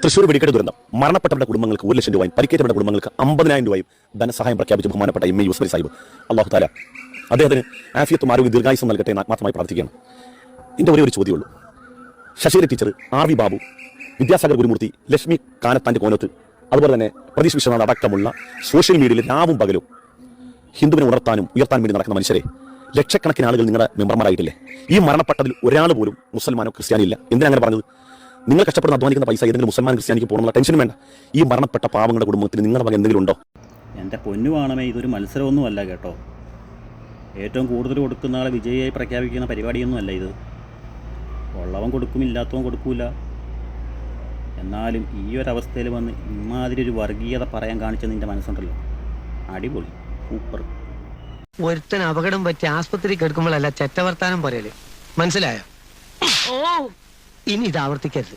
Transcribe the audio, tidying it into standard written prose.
തൃശ്ശൂർ വെടിക്കെട്ട് ദുരന്തം മരണപ്പെട്ടവരുടെ കുടുംബങ്ങൾക്ക് 1 ലക്ഷം രൂപയും പരിക്കേറ്റവരുടെ കുടുംബങ്ങൾക്ക് 50,000 രൂപയും ധനസഹായം പ്രഖ്യാപിച്ച ബഹുമാനപ്പെട്ട എം എ യൂസഫലി സാഹിബ് അള്ളാഹു താല അദ്ദേഹത്തിന് ആഫിയത്തും ആരോഗ്യ ദീർഘായുസ്സും നൽകട്ടെ എന്ന് ആത്മാർത്ഥമായി പ്രാർത്ഥിക്കുകയാണ്. എൻ്റെ ഒരേ ഒരു ചോദ്യമുള്ളൂ. ശശികല ടീച്ചർ, RV ബാബു, വിദ്യാസാഗർ ഗുരുമൂർത്തി, ലക്ഷ്മി കാനത്താൻ്റെ കോനത്ത്, അതുപോലെ തന്നെ പ്രതീഷ് വിശ്വനാഥ് അടക്കമുള്ള സോഷ്യൽ മീഡിയയിൽ രാവും പകലും ഹിന്ദുവിനെ ഉണർത്താനും ഉയർത്താനും വേണ്ടി നടക്കുന്ന മനുഷ്യരെ ലക്ഷക്കണക്കിന് ആളുകൾ നിങ്ങളുടെ മെമ്പർമാരായിട്ടില്ലേ? ഈ മരണപ്പെട്ടതിൽ ഒരാൾ പോലും മുസൽമാനോ ക്രിസ്ത്യാനോ ഇല്ല. എന്തിനാ അങ്ങനെ പറഞ്ഞത്? നിങ്ങൾ കഷ്ടപ്പെടുന്ന അധ്വാനിക്കുന്ന പൈസ ഏതെങ്കിലും മുസൽമാൻ ക്രിസ്ത്യാനിക്ക് പോകണമെന്നുള്ള ടെൻഷനും വേണ്ട. ഈ മരണപ്പെട്ട പാവങ്ങളുടെ കുടുംബത്തിന് നിങ്ങളുടെ വക എന്തെങ്കിലും ഉണ്ടോ? എൻ്റെ പൊന്നുവാണമേ, ഇതൊരു മത്സരമൊന്നുമല്ല കേട്ടോ. ഏറ്റവും കൂടുതൽ കൊടുക്കുന്ന ആളെ വിജയിയായി പ്രഖ്യാപിക്കുന്ന പരിപാടിയൊന്നുമല്ല ഇത്. ഉള്ളവൻ കൊടുക്കും, ഇല്ലാത്തവൻ കൊടുക്കൂല. എന്നാലും ഈ ഒരവസ്ഥയിൽ വന്ന് ഇമാതിരി ഒരു വർഗീയത പറയാൻ കാണിച്ച നിൻ്റെ മനസ്സുണ്ടല്ലോ, അടിപൊളി, സൂപ്പർ. ഒരുത്തൻ അപകടം പറ്റി ആസ്പത്രി കിടക്കുമ്പോഴല്ല ചെറ്റവർത്താനം പറയല്, മനസ്സിലായോ? ഇനി ഇത് ആവർത്തിക്കരുത്.